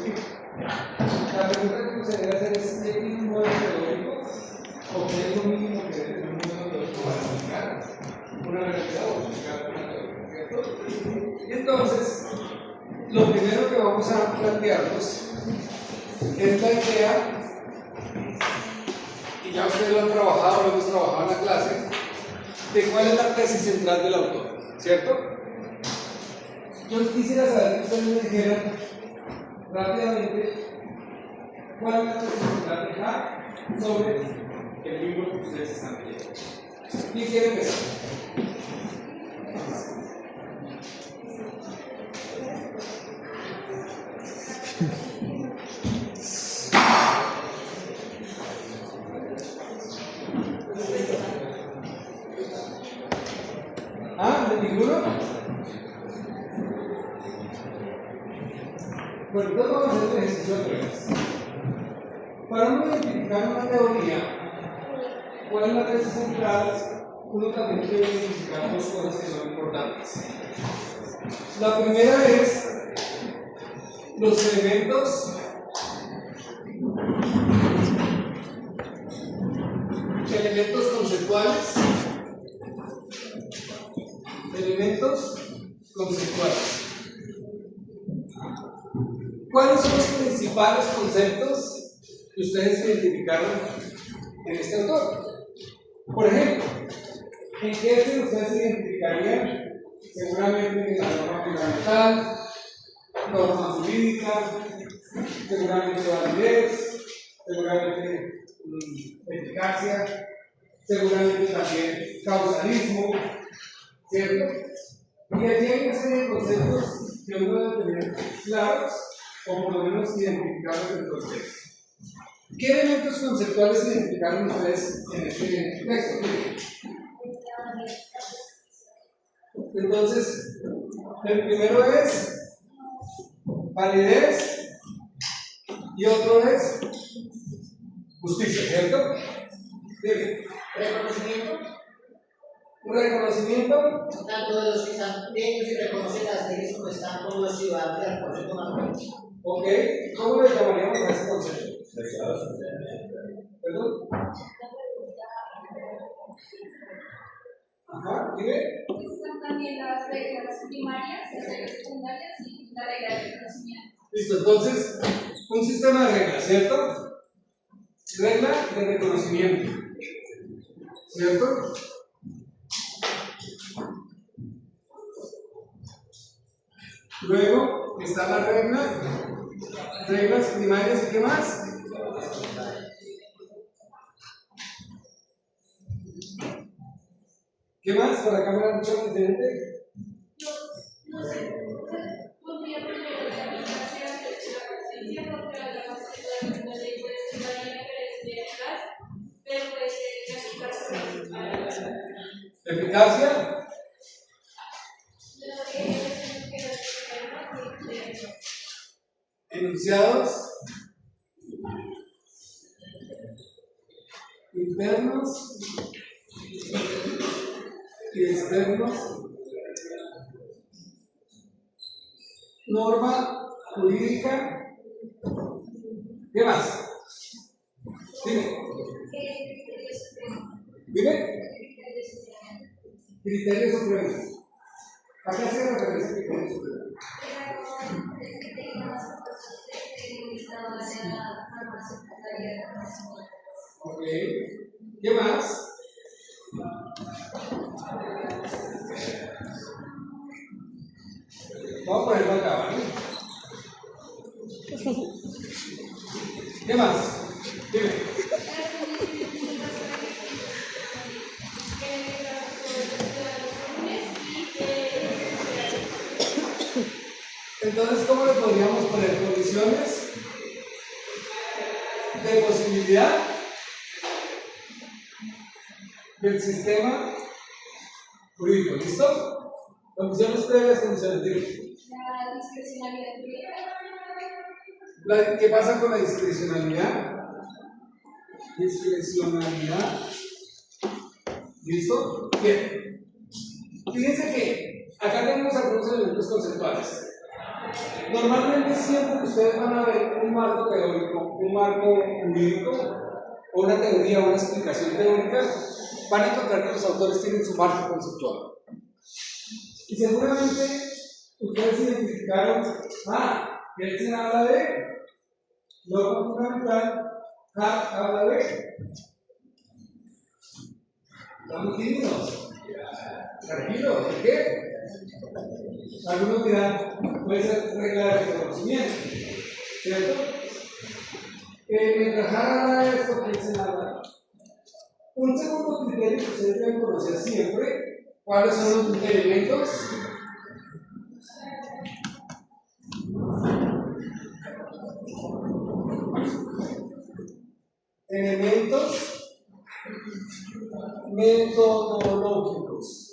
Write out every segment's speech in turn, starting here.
describo. La pregunta que me gustaría hacer es: ¿qué tiene un modelo teórico o qué es lo mínimo que debe tener un modelo teórico para explicar una realidad o explicar una teoría? ¿Cierto? Y entonces, lo primero que vamos a plantearnos es la idea, y ya ustedes lo han trabajado, lo hemos trabajado en la clase, de cuál es la tesis central del autor, ¿cierto? Yo quisiera saber que ustedes me dijeran rápidamente cuál es la tesis central de Hart sobre el libro que ustedes están leyendo. ¿Quién quiere empezar? ¿Ah? ¿De ninguno? Bueno, entonces vamos a hacer el ejercicio otra vez. Para uno identificar una teoría, ¿cuál es la tesis central? Uno también debe identificar dos cosas que son importantes. La primera es los elementos conceptuales. Elementos conceptuales. ¿Cuáles son los principales conceptos que ustedes identificaron en este autor? Por ejemplo, ¿en qué ustedes identificarían? Seguramente en la norma fundamental, norma jurídica, seguramente validez, seguramente eficacia, seguramente también causalismo, ¿cierto? Y allí hay una serie de conceptos que uno debe tener claros o por lo menos identificarlos en el contexto. ¿Qué elementos conceptuales identificaron ustedes en este texto? Entonces, el primero es validez y otro es justicia, ¿cierto? Bien. Reconocimiento. Reconocimiento. Tanto de los que están pequeños y reconocen las leyes como están todos los ciudadanos del concepto más político. Ok, ¿cómo le llamaríamos a ese concepto? ¿Perdón? Ajá, dime. Están también las reglas primarias, las reglas secundarias y la regla de reconocimiento. Listo, entonces, un sistema de reglas, ¿cierto? Regla de reconocimiento, ¿cierto? Luego está la reglas primarias y ¿qué más? ¿Qué más? ¿Por acá me lo han dicho diferente? No sé, podría primero la aplicación de la justicia, porque la capacidad de la ley puede ser válida, pero puede ser eficaz. Eficacia. Enunciados internos y externos. Norma jurídica. ¿Qué más? Dime. Dime. Criterios supremos. ¿A qué se refiere ese criterio supremo? Ok. ¿Qué más? Vamos a ponerlo acá, ¿vale? ¿Qué más? Dime. Entonces, ¿cómo le podríamos poner condiciones de posibilidad del sistema jurídico? ¿Listo? Condiciones previas, condiciones de La discrecionalidad jurídica. ¿Qué pasa con la discrecionalidad? Discrecionalidad. ¿Listo? Bien. Fíjense que acá tenemos algunos elementos conceptuales. Normalmente siempre ustedes van a ver un marco teórico, un marco jurídico, o una teoría o una explicación teórica, van a encontrar que los autores tienen su marco conceptual. Y seguramente ustedes identificaron, Kelsen habla de norma fundamental, Hart habla de. ¿Estamos tímidos? Tranquilos, ¿de qué? Algunos dirán, puede ser regla de reconocimiento, ¿cierto? Mientras habla de esto, Kelsen habla. Un segundo criterio que ustedes deben conocer siempre, ¿cuáles son los elementos? Elementos metodológicos.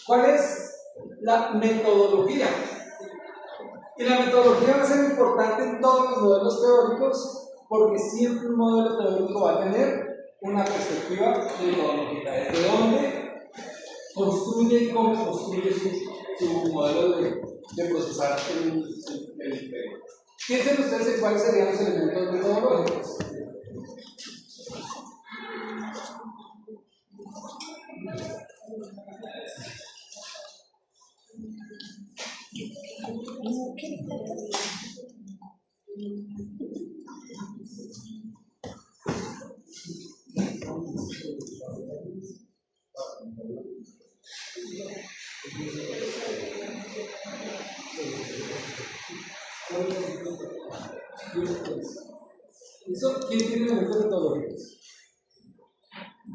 ¿Cuál es la metodología? Y la metodología va a ser importante en todos los modelos teóricos porque siempre un modelo teórico va a tener una perspectiva metodológica. ¿Desde dónde construye y cómo construye su modelo de procesar el tema? Piensen ustedes en cuáles serían los elementos metodológicos. ¿Quién tiene elementos metodológicos?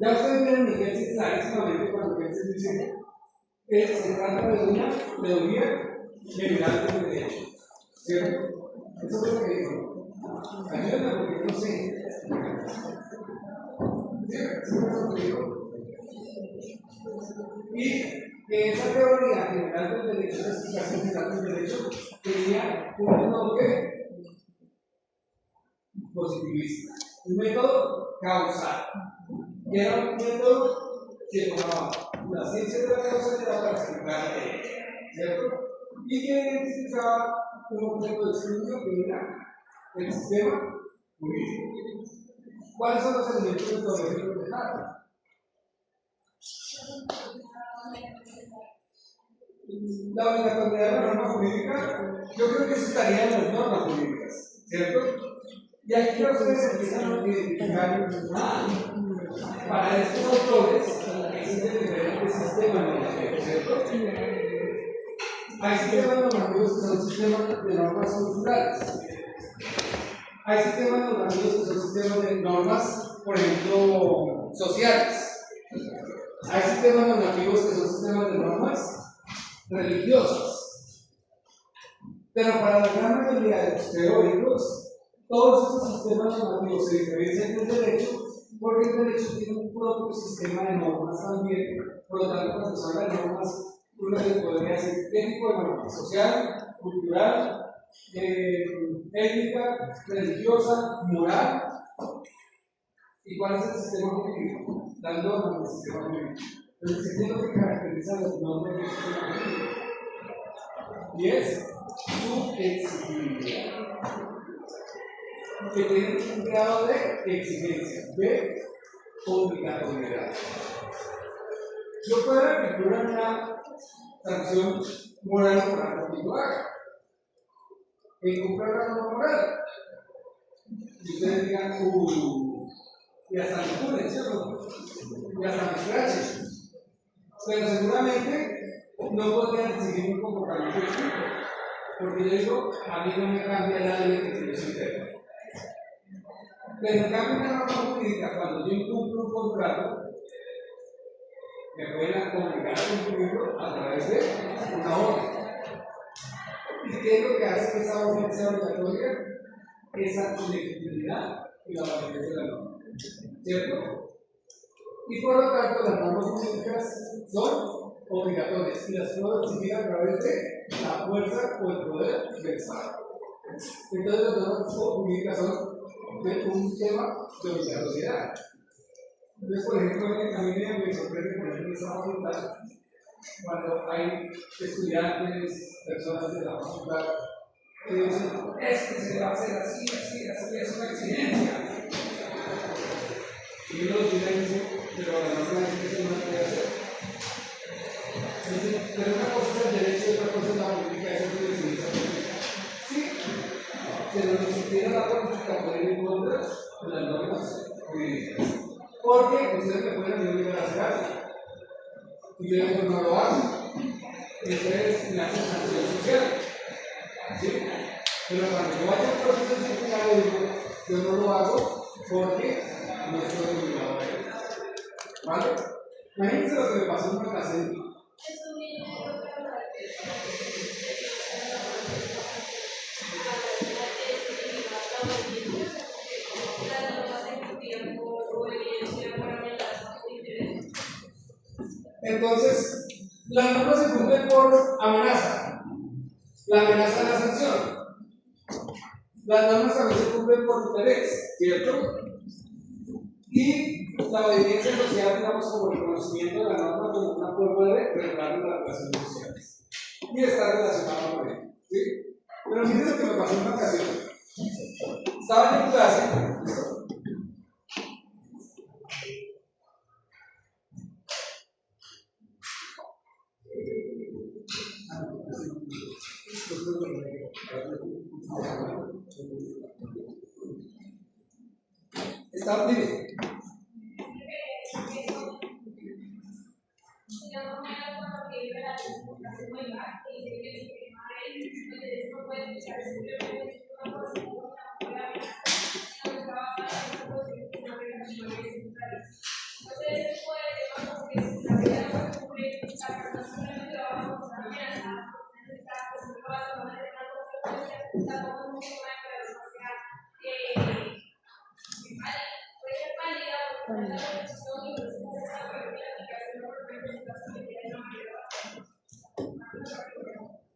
Ya ustedes vieron en Kelsen clarísimamente cuando Kelsen dice que se trata de una teoría general del derecho, ¿cierto? Eso es lo que dijo. Ayúdenme porque no sé. Y que esa teoría general del derecho, esa explicación general del derecho, tenía un enfoque positivista, un método causal, que era un método que tomaba la ciencia de la causalidad para explicar el derecho, ¿cierto? Y que identificaba un objeto de estudio que era el sistema jurídico. ¿Cuáles son los elementos metodológicos de Hart? La obligatoriedad de la norma jurídica, yo creo que eso estaría en las normas jurídicas, ¿cierto? Y aquí ustedes empiezan a identificar, para estos autores existen diferentes sistemas normativos, ¿cierto? Hay sistemas normativos que son sistemas de normas culturales. Hay sistemas normativos que son sistemas de normas, por ejemplo, sociales. Hay sistemas normativos que son sistemas de normas religiosas. Pero para la gran mayoría de los teóricos, todos esos sistemas normativos se diferencian del derecho porque el derecho tiene un propio sistema de normas también. Por lo tanto, cuando se habla de normas, uno les podría decir qué tipo de normas: social, cultural, étnica, religiosa, moral. ¿Y cuál es el sistema jurídico? Las normas del sistema jurídico. Entonces, ¿qué es lo que caracteriza las normas del sistema jurídico? Y es su exigibilidad, que tiene un grado de exigencia, de obligatoriedad. Yo puedo articular una sanción moral para particular en cumplir la norma moral. Y ustedes digan, y hasta me pulen, ¿cierto? Y hasta me escrachen. Pero seguramente no podrían exigir un comportamiento distinto. Porque yo digo, a mí no me cambia nadie que yo soy interno. Pero en cambio, una norma jurídica, cuando yo incumplo un contrato, me pueden obligar a cumplirlo a través de una orden. ¿Y qué es lo que hace que esa orden sea obligatoria? Esa legitimidad y la validez de la norma, ¿cierto? Y por lo tanto, las normas jurídicas son obligatorias y las puedo exigir a través de la fuerza o el poder del Estado. Entonces, las normas jurídicas son un tema de obligatoriedad. Entonces, por ejemplo, a mí me sorprende, por ejemplo, esa facultad cuando hay estudiantes, personas de la facultad, que dicen, es que se va a hacer así, así, así, es una exigencia. Y uno llega y dice, pero la norma dice que eso no se puede hacer. Entonces, pero una cosa es el derecho y otra cosa es la política, eso es lo que se dice. Sí, pero ni siquiera la política puede ir en contra de las normas jurídicas. Porque ustedes me pueden obligar a hacer algo. Y yo digo, no lo hago. Y ustedes me hacen sanción social. ¿Sí? Pero cuando yo vaya al proceso disciplinario, digo, yo no lo hago porque no estoy obligado a ello. ¿Vale? Imagínense lo que me pasó en una clase. Entonces, las normas se cumplen por amenaza. La amenaza es la sanción. Las normas también se cumplen por interés, ¿cierto? Y la obediencia social, digamos, como el conocimiento de la norma como una forma de regular las relaciones sociales. Y está relacionado con ello, ¿sí? Pero fíjense lo que me pasó en una ocasión. Estaba en clase. Está bien.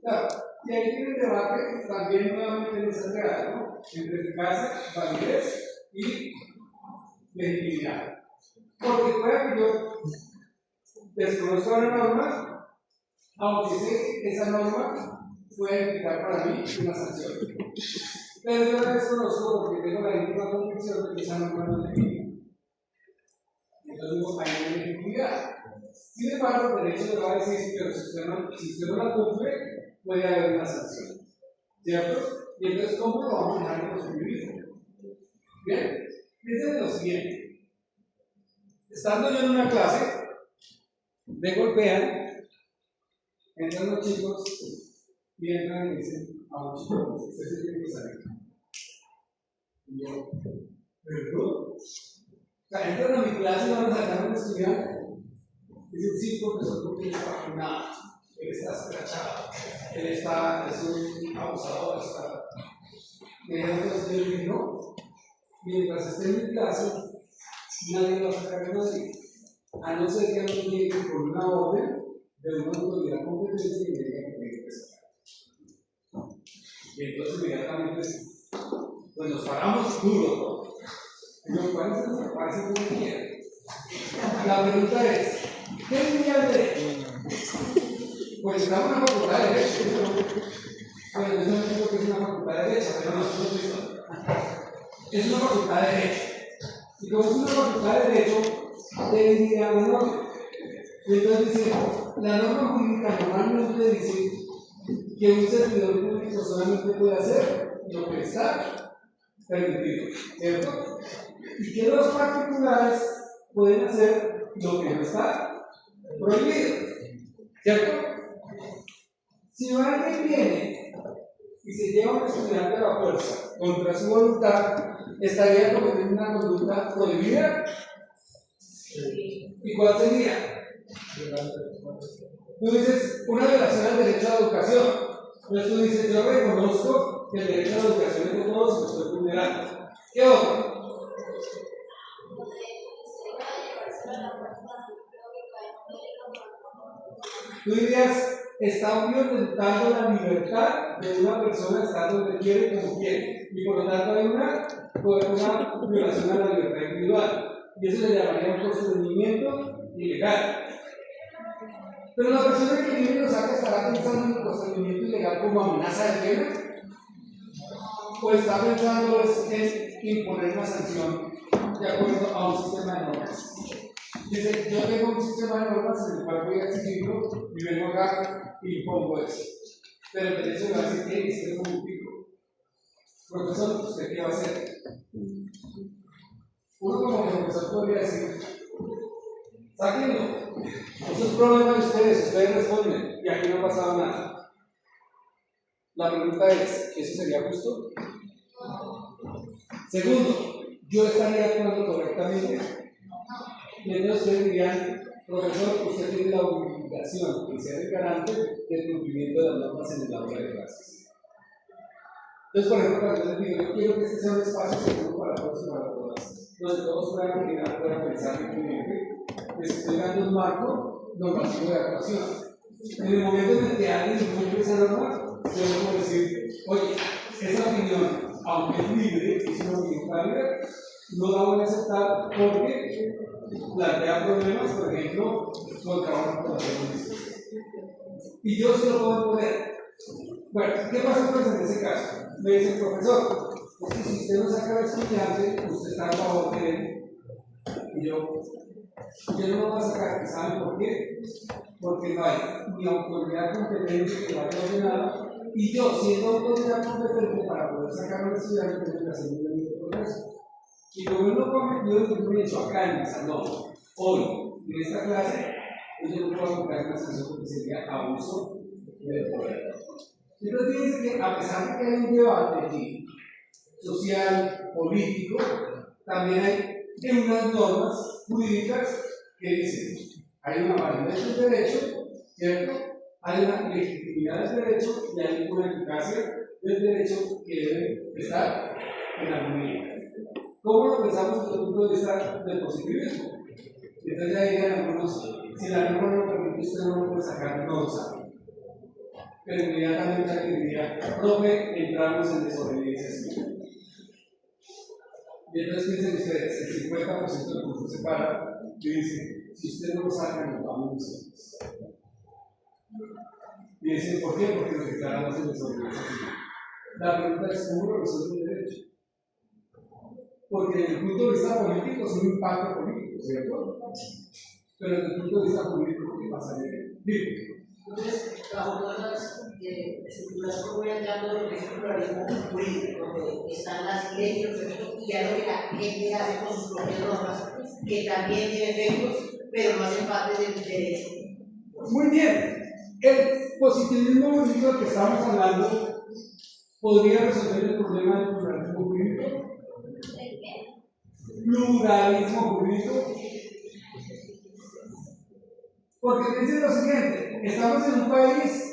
Claro, y ahí tiene el debate también nuevamente en esa edad, ¿no? Entre eficacia, validez y legitimidad. Porque puede que yo desconozca una norma, aunque sé que esa norma puede implicar para mí una sanción. Pero yo la desconozco porque tengo la íntima convicción de que esa norma no es legítima. Entonces digo, hay una legitimidad. Sin embargo, el derecho le va a decir que si usted no la cumple, puede haber una sanción. ¿Cierto? Y entonces, ¿cómo lo vamos a manejar en los jurídicos? Bien, fíjense lo siguiente. Estando yo en una clase, me golpean, entran los chicos y entran y dicen a un chico, usted se tiene que salir. Y yo, ¿perdón? O sea, entran a mi clase y van a sacar a un estudiante. Dicen, sí, profesor, porque él está vacunado, él está escrachado, él es un abusador, está. Entonces yo dije, no, mientras esté en mi clase, nadie va a sacar a nadie, a no ser que alguien llegue con una orden de una autoridad competente y me diga que tiene que sacar. Y entonces inmediatamente, pues nos paramos duro. Y yo, parece que me quieren. La pregunta es, ¿qué diría el derecho? Pues estamos en una facultad de derecho. Bueno, yo no digo que es una facultad de derecho, pero nosotros mismos. Es una facultad de derecho. Y como es una facultad de derecho, debe ir a la norma. Y entonces dice, la norma jurídica normalmente dice que un servidor público solamente puede hacer lo que está permitido, ¿cierto? Y que los particulares pueden hacer lo que no está prohibido, ¿cierto? Si alguien viene y se lleva a un estudiante a la fuerza contra su voluntad, estaría cometiendo una conducta prohibida. ¿Y cuál sería? Tú dices una violación al derecho a la educación. Entonces tú dices, yo reconozco que el derecho a la educación es de todos y lo estoy vulnerando. ¿Qué otro? Tú dirías, está violentando la libertad de una persona de estar donde quiere, como quiere. Y por lo tanto hay una violación a la libertad individual. Y eso se llamaría un procedimiento ilegal. Pero la persona que vive en Osaka estará pensando en el procedimiento ilegal como amenaza de pena, o está pensando en imponer una sanción de acuerdo a un sistema de normas. Dice, yo tengo un sistema de normas en el cual voy a exigirlo y vengo acá y impongo eso. Pero el derecho le va a decir, hey, es un motivo. Profesor, ¿usted qué va a hacer? Uno como profesor podría decir, sáquenlo. Eso es problema de ustedes responden y aquí no ha pasado nada. La pregunta es, ¿eso sería justo? Segundo, ¿yo estaría actuando correctamente? Y entonces ustedes dirían, profesor, usted tiene la obligación de ser el garante del cumplimiento de las normas en el aula de clases. Entonces, por ejemplo, cuando les digo, yo quiero que este sea un espacio seguro para todos y para todas, donde todos puedan opinar, puedan pensar libremente, les estoy dando un marco normativo de actuación. En el momento en el que alguien incumple esa norma, yo le puedo decir, oye, esa opinión, aunque es libre, es una opinión válida, no la voy a aceptar porque plantea problemas, por ejemplo, contra una población. Y yo sí lo puedo poner. Bueno, ¿qué pasa pues en ese caso? Me dice el profesor, es que si usted no saca al estudiante, usted está a favor de él. Y yo no lo voy a sacar, ¿saben por qué? Porque no hay ni autoridad competente que vaya a ordenar, y yo, siendo autoridad competente para poder sacar a un estudiante, tengo que hacer un debido proceso. Y como él no cometió lo que he hecho acá en el salón, hoy, en esta clase, pues yo no puedo aplicar una sanción porque sería abuso del poder. Entonces, fíjense que a pesar de que hay un debate aquí, social, político, también hay unas normas jurídicas que dicen, hay una validez del derecho, ¿cierto? Hay una legitimidad del derecho y hay una eficacia del derecho que debe estar en armonía. ¿Cómo lo pensamos desde el punto de vista del positivismo? Entonces ya digan algunos, si la norma no lo permite, usted no lo puede sacar, no lo sabe. Pero inmediatamente alguien diría, profe, entramos en desobediencia civil. Y entonces piensen ustedes, el 50% del curso se para y dice, si usted no lo saca, nos vamos nosotros. Y dicen, ¿por qué? Porque nos declaramos en desobediencia civil. La pregunta es, ¿cómo lo resuelve el derecho? Porque desde el punto de vista político es un impacto político, ¿cierto? Pero desde el punto de vista jurídico, ¿qué pasaría? Digo. Entonces, bajo todas las estructuras, como voy hablando de lo que es el pluralismo jurídico, donde están las leyes y algo que la gente hace con sus propias normas, que también tiene efectos, pero no hacen parte del derecho. Muy bien. El positivismo jurídico del que estamos hablando podría resolver el problema del pluralismo jurídico. Pluralismo jurídico. Porque piensen lo siguiente, estamos en un país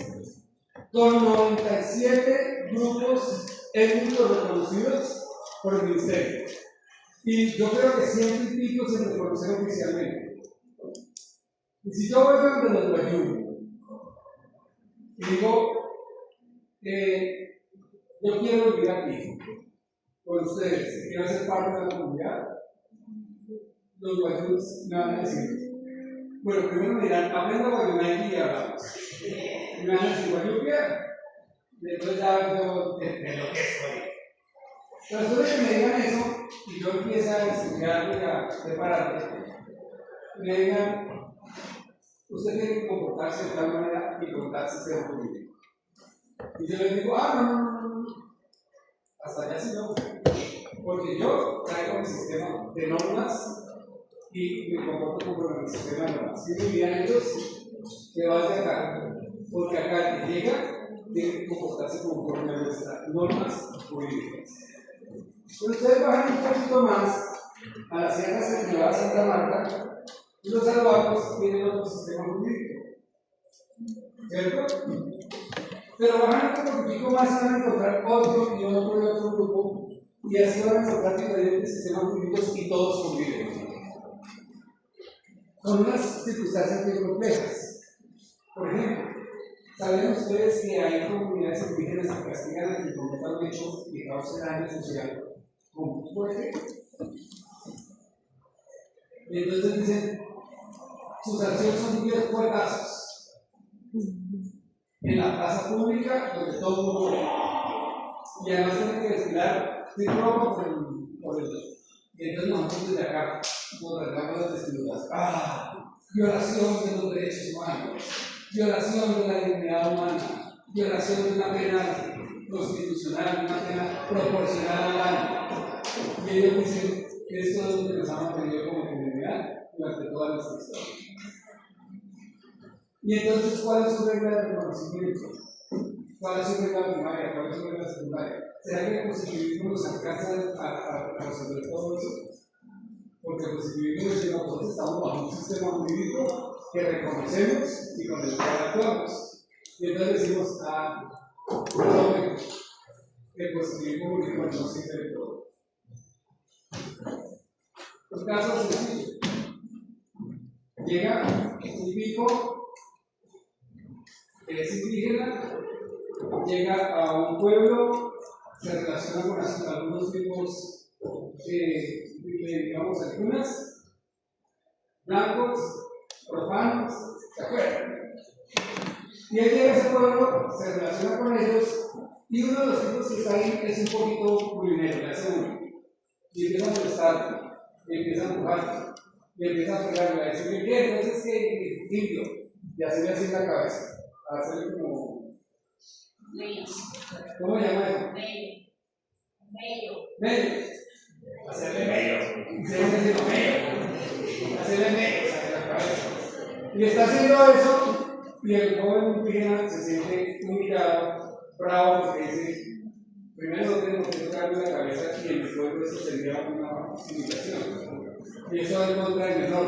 con 97 grupos étnicos reconocidos por el Ministerio. Y yo creo que 100 y pico se reconocen oficialmente. Y si yo voy a donde los Guayú y digo, yo quiero vivir aquí con ustedes, quiero ser parte de la comunidad, los Guayús me van a decir, bueno, primero me dirán, aprenda Guayumequi y hablamos. Y me van a decir, Guayuquia, después ya yo de lo que soy. Pero después de que me digan eso, y yo empiezo a estudiar y a prepararme, me digan, usted tiene que comportarse de tal manera y contarse ser jurídico. Y yo les digo, no. Hasta allá sí no. Porque yo traigo mi sistema de normas y me comporto como mi sistema de normas. Y me dirían ellos que vas de acá, porque acá el que llega tiene que comportarse conforme a nuestras normas jurídicas. Pero ustedes bajan un poquito más a la Sierra Central de Santa Marta y los salvados tienen otro sistema jurídico. ¿Cierto? Pero bajan un poquito más y van a encontrar otro y otro grupo, y así van a encontrar diferentes sistemas jurídicos y todos conviven. Son unas circunstancias bien complejas. Por ejemplo, ¿saben ustedes que hay comunidades indígenas que castigan a quien cometa un hecho que cause daño social con fuerte? Y entonces dicen, sus acciones son 10 puertazos. en la plaza pública donde todo el mundo ve. Y además tiene que desfilar circo por el. Y entonces nosotros desde acá nos rasgamos las vestiduras. Violación de los derechos humanos, violación de la dignidad humana, violación de una pena constitucional, una pena proporcional al daño. Y ellos dicen que esto es lo que nos ha mantenido como comunidad durante toda nuestra historia. Y entonces, ¿cuál es su regla de reconocimiento? ¿Cuál es su regla primaria? ¿Cuál es su regla secundaria? ¿Será que el positivismo nos alcanza a resolver todo eso? Porque el positivismo es que nosotros estamos bajo un sistema jurídico que reconocemos y con el cual actuamos. Y entonces decimos, no, el positivismo jurídico no sirve de todo. Un caso sencillo. Llega un tipo que es indígena, llega a un pueblo, se relaciona con algunos tipos digamos, algunas, blancos, profanos, ¿se acuerdan? Y él llega a ese pueblo, se relaciona con ellos, y uno de los tipos que está ahí es un poquito culinero, le hace uno. Y empieza a molestarlo, y empieza a empujarlo, y empieza a pegarle, a decirle, ¿qué? Entonces, ¿qué? Indio. Y hacerle así en la cabeza, a hacerle como. ¿Cómo se llama eso? Medio. Hacerle medio. Se dice haciendo medio. Hacerle medio, en la cabeza. Y está haciendo eso, y el joven indígena se siente humillado, bravo, porque dice, primero tenemos que tocarle la cabeza y en el pueblo eso sería una simulación. Y eso es contra el menor.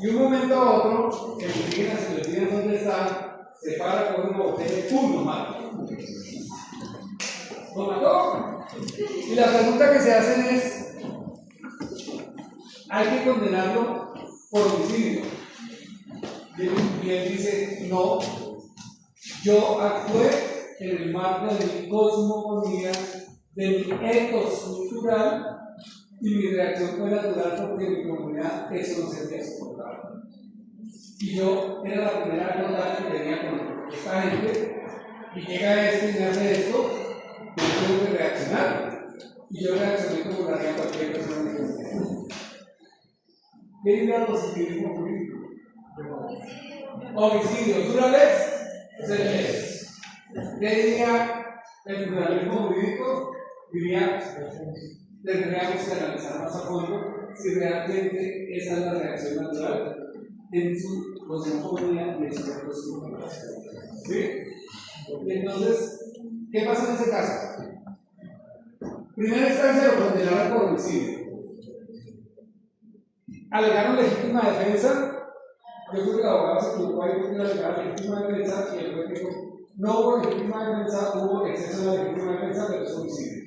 Y un momento a otro, el indígena se le olvida dónde está, se para con una botella y ¡pum! Lo mata. Lo mató. Y la pregunta que se hacen es, ¿hay que condenarlo por homicidio? Y él dice, no, yo actué en el marco de mi cosmogonía, de mi ethos cultural, y mi reacción fue natural porque en mi comunidad eso no se había soportado. Y yo era la primera contacto que tenía con esta gente, y llega este y me hace esto, yo tengo que reaccionar. Y yo reaccioné como lo haría cualquier persona de mi comunidad. ¿Qué diría el positivismo jurídico? Homicidios, ¿una vez? 6 veces. ¿Qué diría el pluralismo jurídico? Diría, tendríamos que analizar más a fondo si realmente esa es la reacción natural en su cosmogonía y en su cosmogonía. ¿Sí? Entonces, ¿qué pasa en ese caso? Primera instancia lo condenaron por homicidio. Alegaron legítima defensa. Yo creo que el abogado se equivocó ahí porque alegaron legítima defensa y el juez dijo, no hubo legítima defensa, hubo exceso de la legítima defensa, pero es homicidio.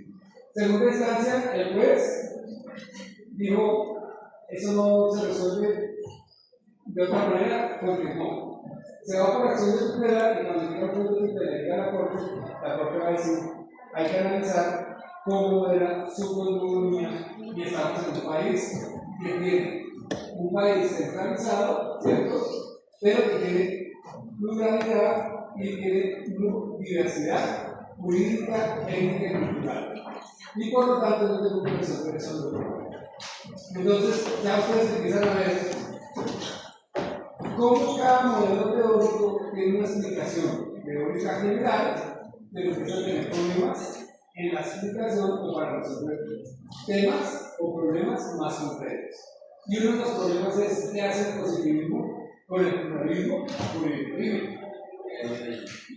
Segunda instancia, el juez dijo, eso no se resuelve de otra manera, continuó. Se va por acción de tutela y cuando llega el punto de tutela y llega a la corte va a decir, hay que analizar cómo era su cosmogonía y estamos en un país que tiene un país centralizado, ¿cierto? Pero que tiene pluralidad y tiene diversidad jurídica, étnica y cultural. Y por lo tanto no tengo que resolver eso de problema. Entonces, ya ustedes empiezan a ver cómo cada modelo teórico tiene una explicación teórica general, pero empieza a tener problemas en la explicación o para resolver temas o problemas más concretos. Y uno de los problemas es qué hace el positivismo con el pluralismo jurídico.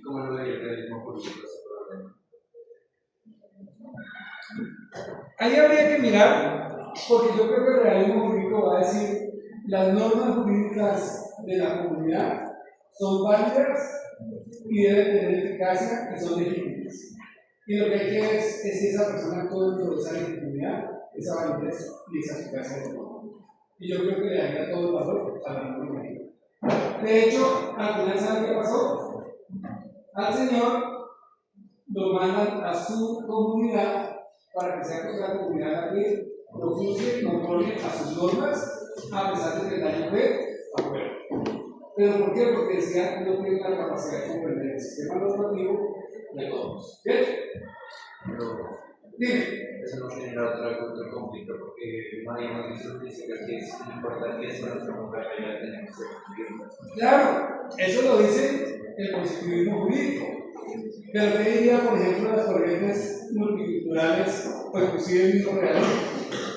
¿Cómo lo vería el pluralismo jurídico? Ahí habría que mirar, porque yo creo que el realismo jurídico va a decir las normas jurídicas de la comunidad son válidas y deben tener eficacia y son legítimas. Y lo que hay que ver es si esa persona puede aprovechar esa legitimidad, esa validez y esa eficacia de la norma. Y yo creo que le daría todo el valor a la norma jurídica. De hecho, al final, ¿saben qué pasó? Al señor lo mandan a su comunidad para que sea la comunidad la que lo juzgue y controle a sus normas, a pesar de que el daño fue afuera. ¿Pero por qué? Porque decía no tiene la capacidad de comprender el sistema normativo de todos. ¿Bien? Pero Dime. eso no genera otro conflicto, porque María nos dice que es importante que sea nuestra realidad tenemos que cumplir. Claro, eso lo dice el positivismo jurídico. Pero ¿qué diría, por ejemplo, las corrientes multiculturales o inclusive el mismo realismo?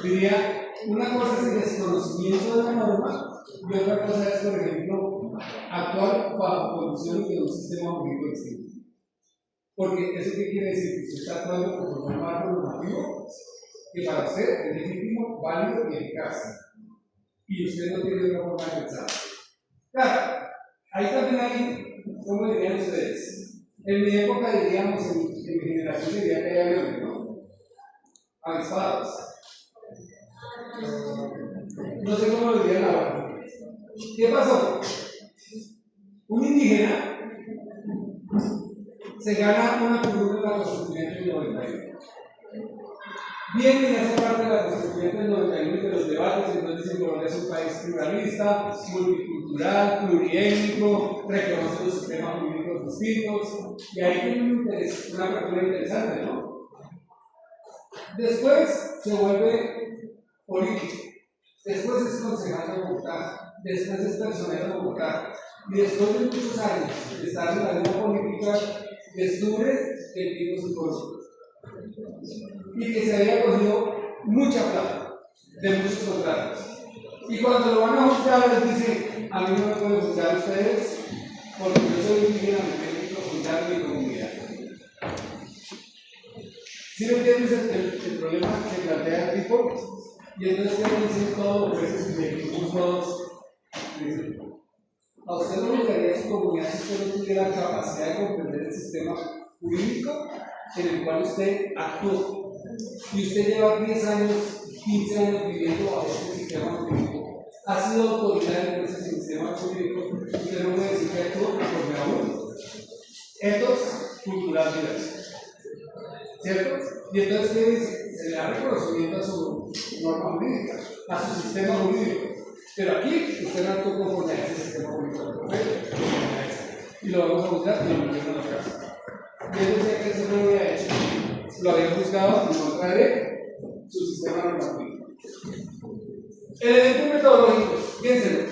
Diría, una cosa es el desconocimiento de la norma y otra cosa es, por ejemplo, actuar bajo condiciones de un sistema jurídico distinto. Porque ¿eso qué quiere decir? Que usted está actuando como un marco normativo que para usted es legítimo, válido y eficaz. Y usted no tiene otra forma de pensar. Claro, ahí también hay, ¿cómo dirían ustedes? En mi época diríamos, en mi generación diría que hay aviones, ¿no? Avispados. No sé cómo lo dirían ahora. ¿Qué pasó? Un indígena se gana una curul en la Constitución del 91. Viene y hace parte de la Constitución del 91 de los debates, entonces dicen Colombia es un país pluralista, multicultural, pluriétnico, reconoce los sistemas jurídicos distintos, y ahí tiene una apertura interesante, ¿no? Después se vuelve político, después es concejal de Bogotá, después es personero de Bogotá, y después de muchos años de estar en la vida política, descubre que el tipo es un corrupto y que se había cogido mucha plata de muchos contratos. Y cuando lo van a juzgar, les dice: a mí no me pueden juzgar ustedes porque yo soy indígena, me tengo que juzgar mi comunidad. ¿Sí me entiendes el problema que plantea el tipo? Y entonces dicen todos los jueces y equipos todos. Dicen: ¿a usted no le gustaría su comunidad si usted no tuviera la capacidad de comprender el sistema jurídico en el cual usted actuó? Y usted lleva 10 años, 15 años viviendo bajo este sistema jurídico, ha sido autoridad en ese sistema jurídico, usted no puede decir que actúa conforme a uno. Etos cultural diversos, ¿cierto? Y entonces, ¿qué dice? Se le da reconocimiento a su norma jurídica, a su sistema jurídico. Pero aquí usted no actuó conforme a ese sistema jurídico, ¿perfecto? Y lo vamos a buscar y lo metemos en la casa. Y él decía que eso no lo había hecho. Lo habían buscado en contra de su sistema normativo. Elementos metodológicos, piénsenlo.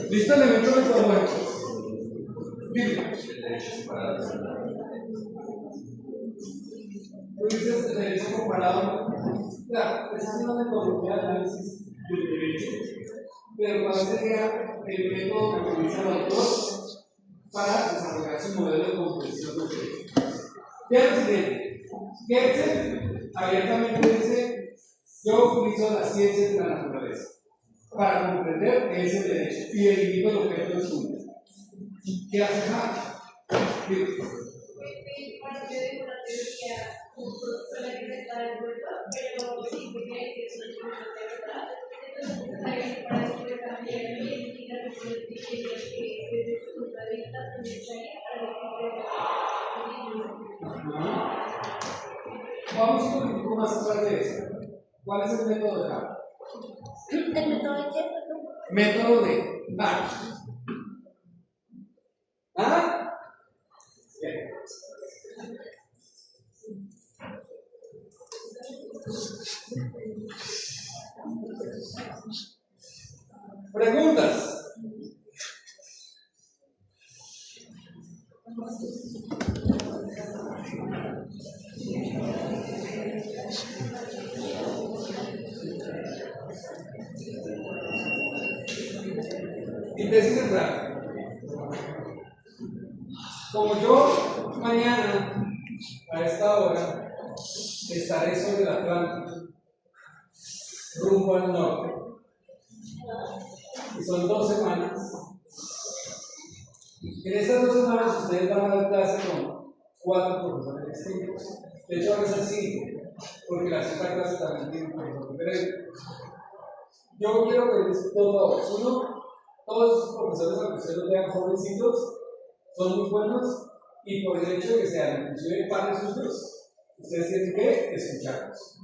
¿Listo? Elementos metodológicos. Dime. Tú dices el derecho comparado. Claro, esa es una metodología de análisis del derecho, pero ¿cuál sería el método que utiliza el autor para desarrollar su modelo de comprensión del derecho? Vean lo siguiente: Goethe abiertamente dice: yo utilizo las ciencias de la naturaleza para comprender qué es el derecho y delimito el objeto de estudio. ¿Qué hace Hart? Parte de una teoría solamente está de acuerdo, pero sí que es una de verdad. Entonces, para eso también y la respuesta que desde su punto de vista se necesitaría para Vamos un poco más atrás de eso. ¿Cuál es el método de Hart? ¿El método de qué? Método de Hart. ¿Ah? Bien. Preguntas. Mi tesis central. Como yo mañana a esta hora estaré sobre el Atlántico, rumbo al norte, y son 2 semanas. En estas 2 semanas ustedes van a dar clase con 4 profesores distintos. De hecho, van a ser 5, porque la sexta clase también tiene un profesor diferente. Yo quiero pedirles 2 favores. Uno, todos esos profesores, aunque ustedes los vean jovencitos, son muy buenos, y por el hecho de que sean inclusive padres suyos, ustedes tienen que escucharlos.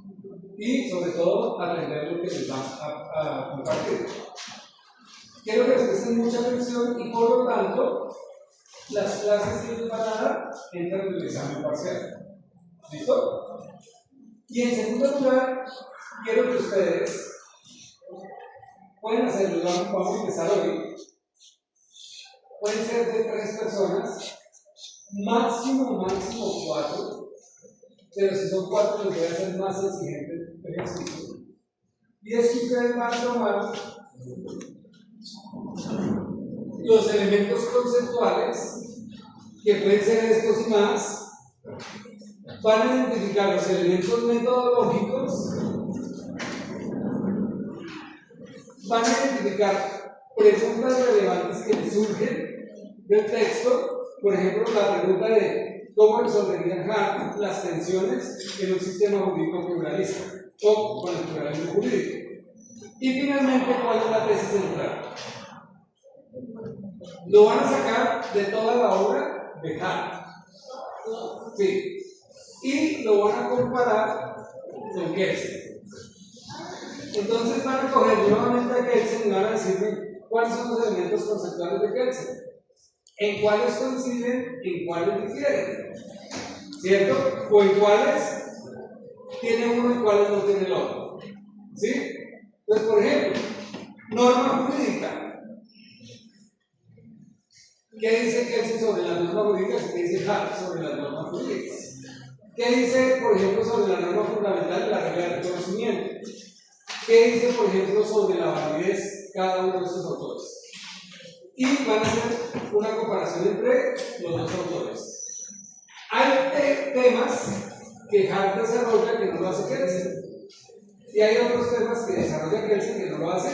Y sobre todo, aprender lo que les van a compartir. Quiero que les presten mucha atención y por lo tanto, las clases que les van a dar entran en el examen parcial. ¿Listo? Y en segundo lugar, quiero que ustedes pueden hacerlo, vamos a empezar hoy. Pueden ser de 3 personas, máximo 4, pero si son 4 les voy a hacer más exigente el ejercicio. Y es que ustedes van a tomar los elementos conceptuales, que pueden ser estos y más, van a identificar los elementos metodológicos, van a identificar preguntas relevantes que les surgen del texto, por ejemplo, la pregunta de cómo resolvería Hart las tensiones en un sistema jurídico pluralista o con el pluralismo jurídico. Y finalmente, ¿cuál es la tesis central? Lo van a sacar de toda la obra de Hart. Sí. Y lo van a comparar con Kelsen. Entonces van a coger nuevamente a Kelsen y van a decirme cuáles son los elementos conceptuales de Kelsen, en cuáles coinciden, en cuáles difieren, ¿cierto? O en cuáles tiene uno y cuáles no tiene el otro. ¿Sí? Entonces, por ejemplo, norma jurídica. ¿Qué dice Kelsen sobre las normas jurídicas? ¿Qué dice Hart sobre las normas jurídicas? ¿Qué dice, por ejemplo, sobre la norma fundamental de la regla de reconocimiento? ¿Qué dice, por ejemplo, sobre la validez cada uno de estos autores? Y van a hacer una comparación entre los 2 autores. Hay temas que Hart desarrolla que no lo hace Kelsen. Y hay otros temas que desarrolla Kelsen que no lo hace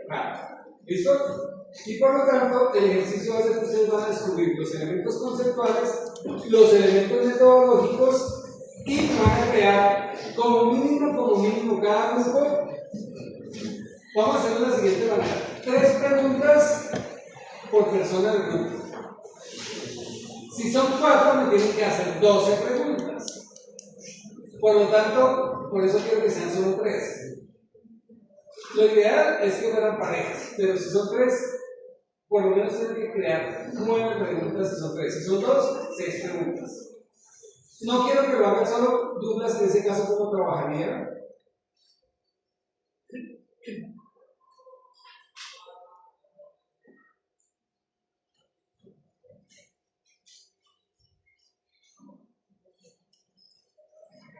Hart. ¿Listo? Y por lo tanto, el ejercicio va a ser que ustedes van a descubrir los elementos conceptuales, los elementos metodológicos y van a crear como mínimo cada grupo. Vamos a hacerlo de la siguiente manera: 3 preguntas por persona del grupo. Si son 4, me tienen que hacer 12 preguntas. Por lo tanto, por eso quiero que sean solo 3. Lo ideal es que fueran parejas, pero si son 3, por lo menos tienen que crear 9 preguntas si son 3. Si son 2, 6 preguntas. No quiero que lo hagan solo. Douglas, en ese caso, ¿cómo trabajaría?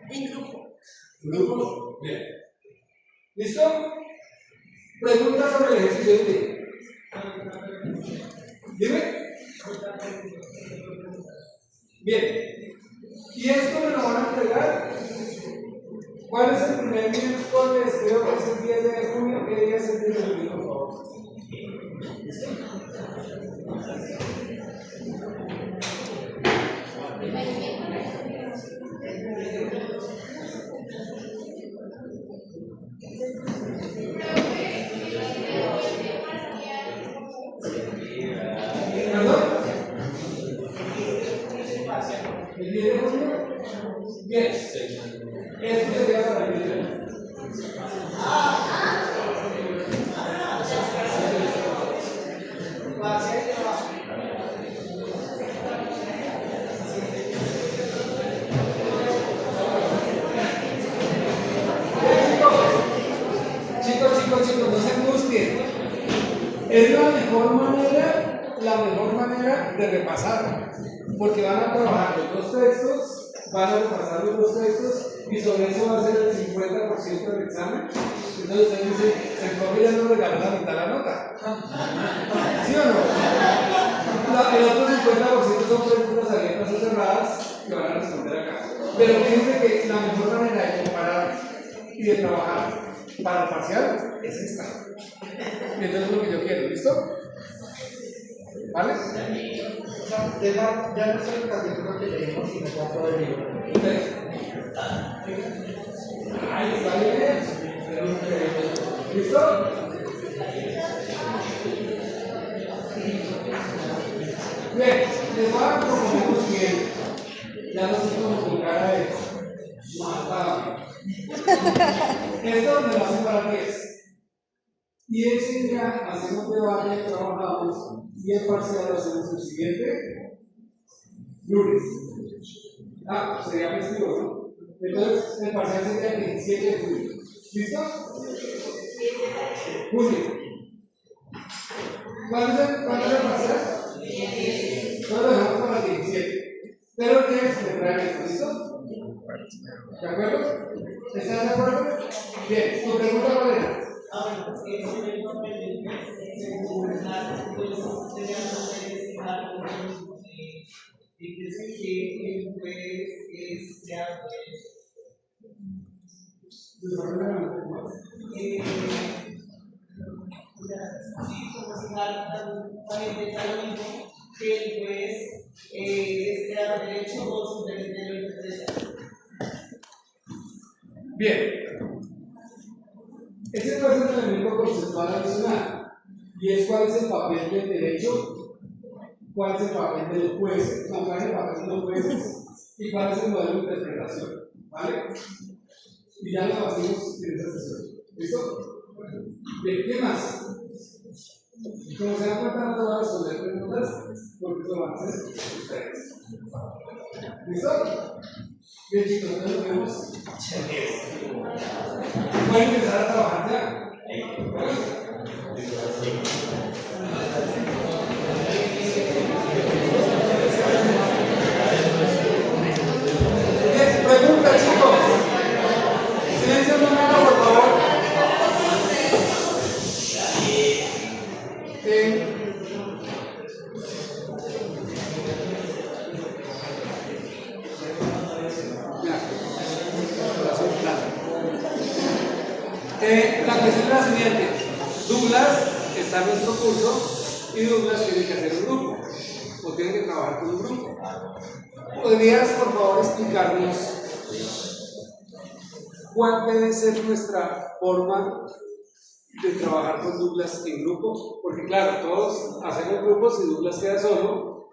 En grupo. Grupo. Bien. ¿Listo? Preguntas sobre el ejercicio. Dime. Bien. Y esto me lo van a entregar. ¿Cuál es el primer miércoles? Creo que es el 10 de junio. ¿Qué día es el 10 de junio, por favor? ¿El 10 de junio? Bien. Esto sería para el 10 de junio. Chicos, no se angustien. Es la mejor manera de repasar, porque van a trabajar los 2 textos, van a repasar los textos y sobre eso va a ser el 50% del examen. Entonces usted dice, el profe ya nos regaló la mitad de la nota. ¿Sí o no? El otro 50% son preguntas abiertas o cerradas que van a responder acá. Pero fíjense que la mejor manera de comparar y de trabajar para el parcial es esta. Y entonces es lo que yo quiero, ¿listo? ¿Vale? Ya no es el capítulo que tenemos, sino ya todo el libro. Ahí está bien. ¿Listo? Bien, les voy a proponer lo siguiente. Ya no sé cómo con cara de matado. Esto me lo hacen para qué es. Y ese día hacemos debate, trabajamos y el parcial lo hacemos el siguiente lunes. Sería festivo, ¿no? Entonces el parcial sería el 17 de julio. ¿Listo? Julio. ¿Cuándo es el parcial? Entonces lo dejamos para el 17. Pero tienes que traer esto, ¿listo? ¿De acuerdo? ¿Están de acuerdo? Bien, tu pregunta cuál era. Bien. Ese puede ser un elemento conceptual adicional. Y es cuál es el papel del derecho, cuál es el papel del juez, cuál es el papel de los jueces y cuál es el modelo de interpretación. ¿Vale? Y ya lo hacemos en esta sesión. ¿Listo? Bien, ¿qué más? Como se dan cuenta, no te voy a responder preguntas porque eso lo van a hacer ustedes. ¿Listo? Bien, chicos, entonces nos vemos. Voy a empezar a trabajar ya. Pregunta, chicos. Silencio un momento, por favor. La cuestión es la siguiente. Douglas está en nuestro curso y Douglas tiene que hacer un grupo o tiene que trabajar con un grupo. ¿Podrías, por favor, explicarnos cuál debe ser nuestra forma de trabajar con Douglas en grupo? Porque claro, todos hacemos grupos y Douglas queda solo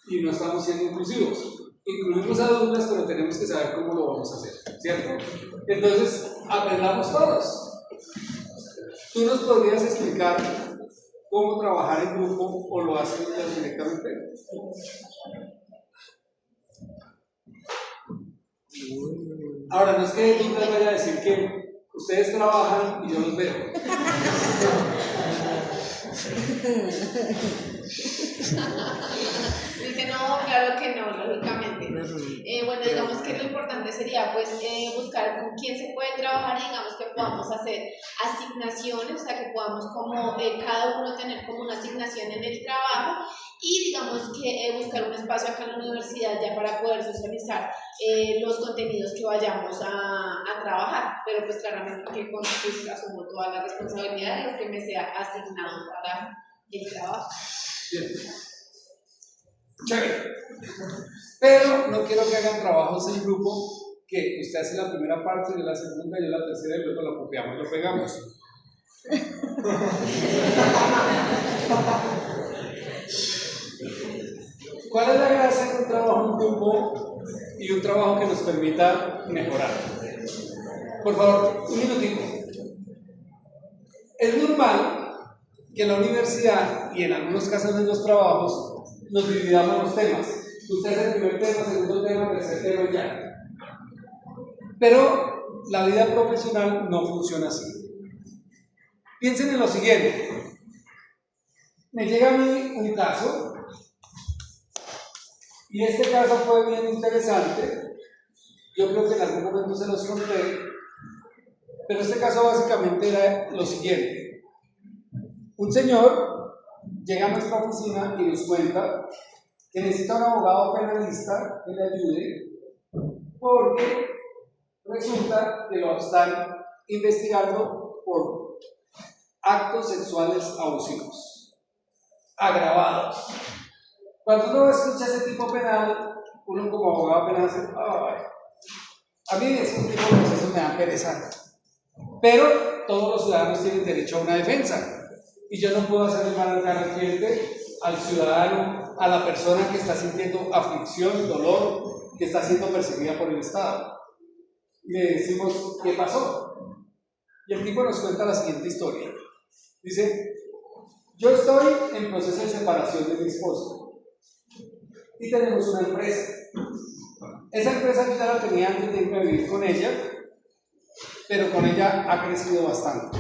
y no estamos siendo inclusivos. Incluimos a Douglas, pero tenemos que saber cómo lo vamos a hacer, ¿cierto? Entonces, aprendamos todos. ¿Tú nos podrías explicar cómo trabajar en grupo o lo hace Douglas directamente? Ahora, no es que Douglas vaya a decir que ustedes trabajan y yo los veo. Dice, no, claro que no, lógicamente. Bueno, digamos que lo importante sería pues buscar con quién se puede trabajar y digamos que podamos hacer asignaciones, o sea que podamos como cada uno tener como una asignación en el trabajo y digamos que buscar un espacio acá en la universidad ya para poder socializar los contenidos que vayamos a trabajar, pero pues claramente que con pues, asumo toda la responsabilidad de lo que me sea asignado para el trabajo. Bien. Chévere. Pero no quiero que hagan trabajos en grupo que usted hace la primera parte, yo la segunda, yo la tercera y luego lo copiamos y lo pegamos. ¿Cuál es la gracia de un trabajo en grupo y un trabajo que nos permita mejorar? Por favor, un minutito. Es normal que en la universidad y en algunos casos en los trabajos nos dividamos los temas. Usted es el primer tema, segundo tema, tercer tema y ya. Pero la vida profesional no funciona así. Piensen en lo siguiente. Me llega a mí un caso y este caso fue bien interesante Yo creo que en algún momento se los conté, pero este caso básicamente era lo siguiente. Un señor llega a nuestra oficina y nos cuenta que necesita un abogado penalista que le ayude porque resulta que lo están investigando por actos sexuales abusivos, agravados. Cuando uno escucha ese tipo penal, uno como abogado penal dice, ay, a mí ese tipo de procesos me da pereza. Pero todos los ciudadanos tienen derecho a una defensa. Y yo no puedo hacerle mal al cliente, al ciudadano, a la persona que está sintiendo aflicción, dolor, que está siendo perseguida por el Estado. Y le decimos, ¿qué pasó? Y el tipo nos cuenta la siguiente historia. Dice, yo estoy en proceso de separación de mi esposo y tenemos una empresa. Esa empresa yo ya la tenía antes de irme a vivir con ella, pero con ella ha crecido bastante.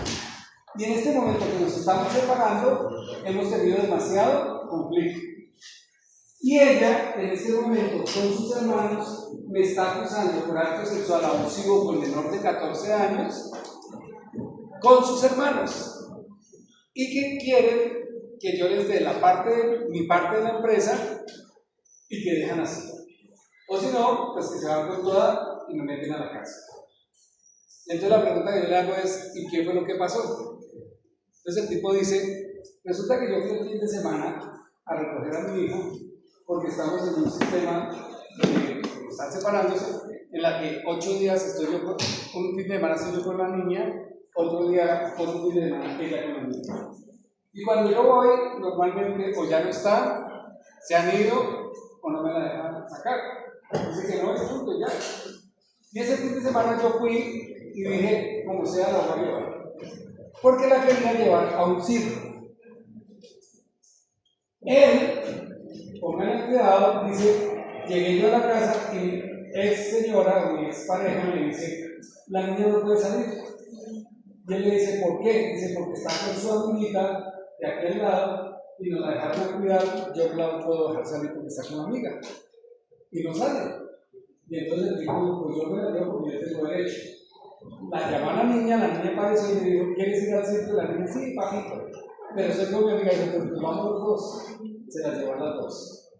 Y en este momento que nos estamos separando, hemos tenido demasiado conflicto. Y ella, en este momento, con sus hermanos, me está acusando por acto sexual abusivo con menor de 14 años, con sus hermanos. Y que quieren que yo les dé mi parte de la empresa y que dejan así. O si no, pues que se van con toda y me meten a la cárcel. Entonces la pregunta que yo le hago es, ¿y qué fue lo que pasó? Entonces el tipo dice, resulta que yo fui el fin de semana a recoger a mi hijo porque estamos en un sistema que están separándose, en la que 8 días estoy yo, un fin de semana estoy yo con la niña, otro fin de semana ella con la niña. Y cuando yo voy, normalmente o ya no está, se han ido o no me la dejan sacar. Dice que no, es punto ya. Y ese fin de semana yo fui y dije, como sea, la voy a llevar. Porque la quería llevar a un circo. Él, pónganle cuidado, dice, llegué yo a la casa y ex señora o mi ex pareja me dice, la niña no puede salir. Y él le dice, ¿por qué? Dice, porque está con su amiguita de aquel lado y nos la dejaron cuidar, yo no la puedo dejar salir porque está con la amiga. Y no sale. Y entonces dijo, pues yo me la llevo porque yo tengo derecho. La llamó a la niña apareció y le dijo, ¿quieres ir al centro? La niña, sí, papito. Pero estoy con mi amiga y dijo, pues vamos los dos. Se las llevan las dos.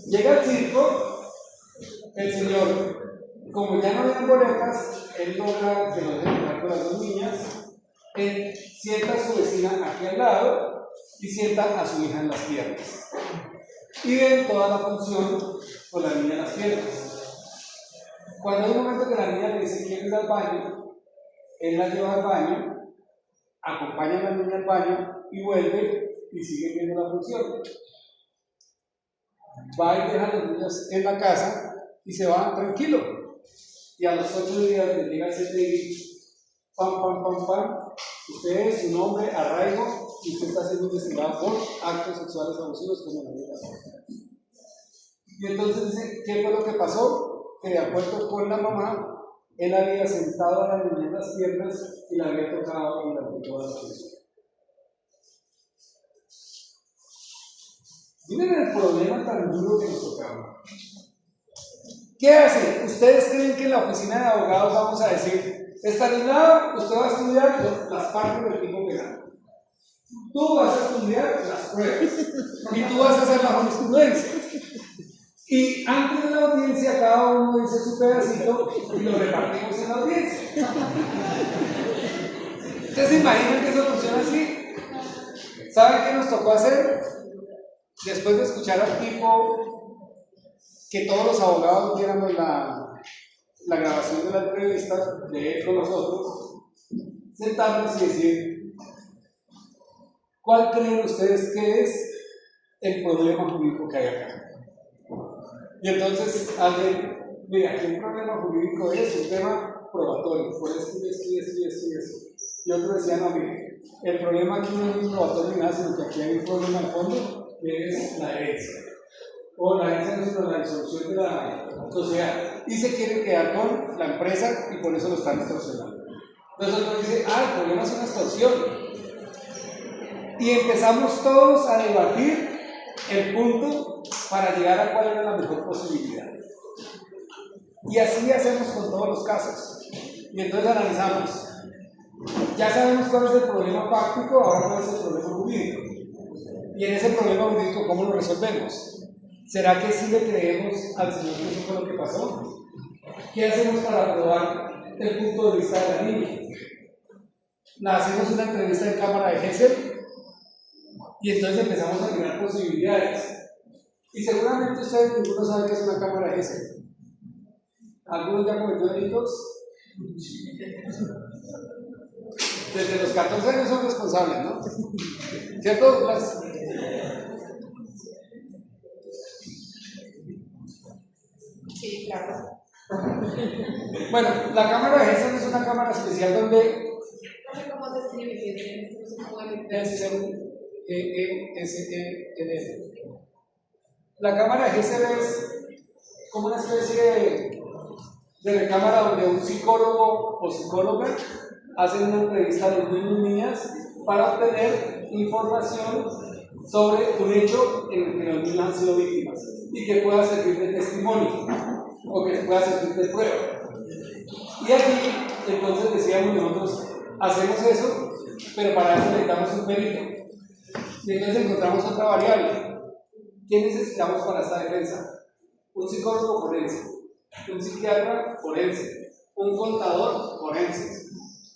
Llega al circo, el señor, como ya no habían boletas, él logra que lo dejen entrar con las dos niñas, él sienta a su vecina aquí al lado y sienta a su hija en las piernas. Y ven toda la función con la niña en las piernas. Cuando hay un momento que la niña le dice quiere ir al baño, él la lleva al baño, acompaña a la niña al baño y vuelve y sigue viendo la función. Va y deja a los niños en la casa y se va tranquilo. Y a los 8 días le llega el CTI, pam, usted es su nombre, arraigo, y usted está siendo investigado por actos sexuales abusivos como la niña. Y entonces dice, ¿qué fue lo que pasó? Que de acuerdo con la mamá, él había sentado a la niña en las piernas y la había tocado durante toda la función. Miren el problema tan duro que nos tocaba. ¿Qué hacen? ¿Ustedes creen que en la oficina de abogados vamos a decir, Estanislao, usted va a estudiar las partes del tipo penal? Tú vas a estudiar las pruebas y tú vas a hacer la jurisprudencia. Y antes de la audiencia, cada uno dice su pedacito y lo repartimos en la audiencia. ¿Ustedes se imaginan que eso funciona así? ¿Saben qué nos tocó hacer? Después de escuchar al tipo, que todos los abogados viéramos la grabación de la entrevista de él con nosotros, sentarnos y decir, ¿cuál creen ustedes que es el problema jurídico que hay acá? Y entonces alguien, mira, aquí el problema jurídico es un tema probatorio, por esto. Y otro decía, no, mire, el problema aquí no es un probatorio ni nada, sino que aquí hay un problema al fondo, que es la herencia. O la herencia no es sino la disolución de la sociedad. Y se quiere quedar con la empresa y por eso lo están extorsionando. Entonces otro dice, el problema es una extorsión. Y empezamos todos a debatir el punto para llegar a cuál era la mejor posibilidad. Y así hacemos con todos los casos. Y entonces analizamos. Ya sabemos cuál es el problema fáctico, ahora cuál es el problema jurídico. Y en ese problema jurídico, ¿cómo lo resolvemos? ¿Será que sí le creemos al señor que eso fue lo que pasó? ¿Qué hacemos para probar el punto de vista de la niña? La hacemos una entrevista en cámara de Gesell y entonces empezamos a mirar posibilidades. Y seguramente ustedes ninguno sabe qué es una cámara de Gesell. ¿Algunos ya cometió delitos? Desde los 14 años son responsables, ¿no? ¿Cierto, Douglas? Sí, claro. Bueno, la cámara de Gesell es una cámara especial donde No sé cómo se escribe, no sé cómo S-E-S-E-L. La cámara de Gesell es como una especie de recámara donde un psicólogo o psicóloga hacen una entrevista a los niños y niñas para obtener información sobre un hecho en el que los niños han sido víctimas y que pueda servir de testimonio o que pueda servir de prueba. Y aquí, entonces decíamos nosotros, hacemos eso, pero para eso necesitamos un perito. Y entonces encontramos otra variable. ¿Qué necesitamos para esta defensa? Un psicólogo forense, un psiquiatra forense, un contador forense.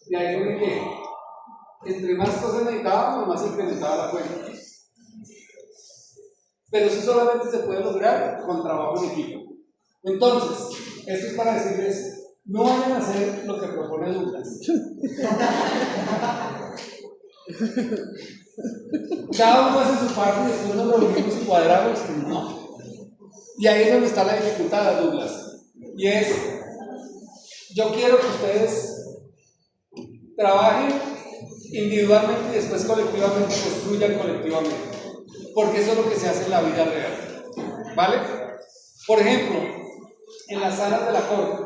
Y ahí fue que entre más cosas necesitábamos, más incrementaba la cuenta. Pero eso solamente se puede lograr con trabajo en equipo. Entonces, esto es para decirles, no vayan a hacer lo que propone Douglas. Cada uno hace su parte y después nos reunimos y cuadramos. No. Y ahí es donde está la dificultad, Douglas. Y es, yo quiero que ustedes trabajen individualmente y después colectivamente, construyan colectivamente. Porque eso es lo que se hace en la vida real. ¿Vale? Por ejemplo, en las salas de la corte.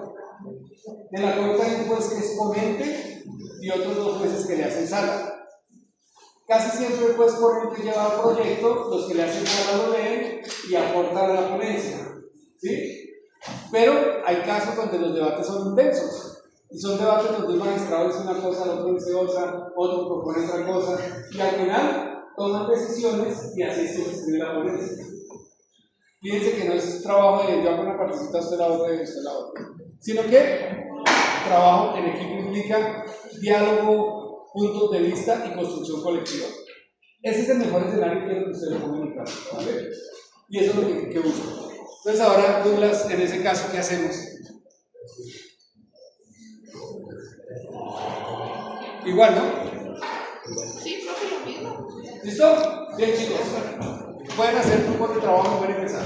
En la corte hay un juez que es ponente y otros dos jueces que le hacen sala. Casi siempre el juez ponente lleva el proyecto, los que le hacen sala lo leen y aportan a la ponencia. ¿Sí? Pero hay casos donde los debates son intensos. Y son debates donde un magistrado dice una cosa, el otro dice otra, otro propone otra cosa. Y al final toman decisiones y así se escribe la ponencia. Fíjense que no es trabajo de yo hago una partecita, usted la otra y usted la otra. Sino que trabajo en equipo implica diálogo, puntos de vista y construcción colectiva. Ese es el mejor escenario que quiero que ustedes lo pongan en claro, ¿vale? Y eso es lo que busco. Entonces ahora, Douglas, en ese caso, ¿qué hacemos? Igual, ¿no? Sí, profe, lo mismo. ¿Listo? Bien, chicos. Pueden hacer un buen trabajo, pueden empezar.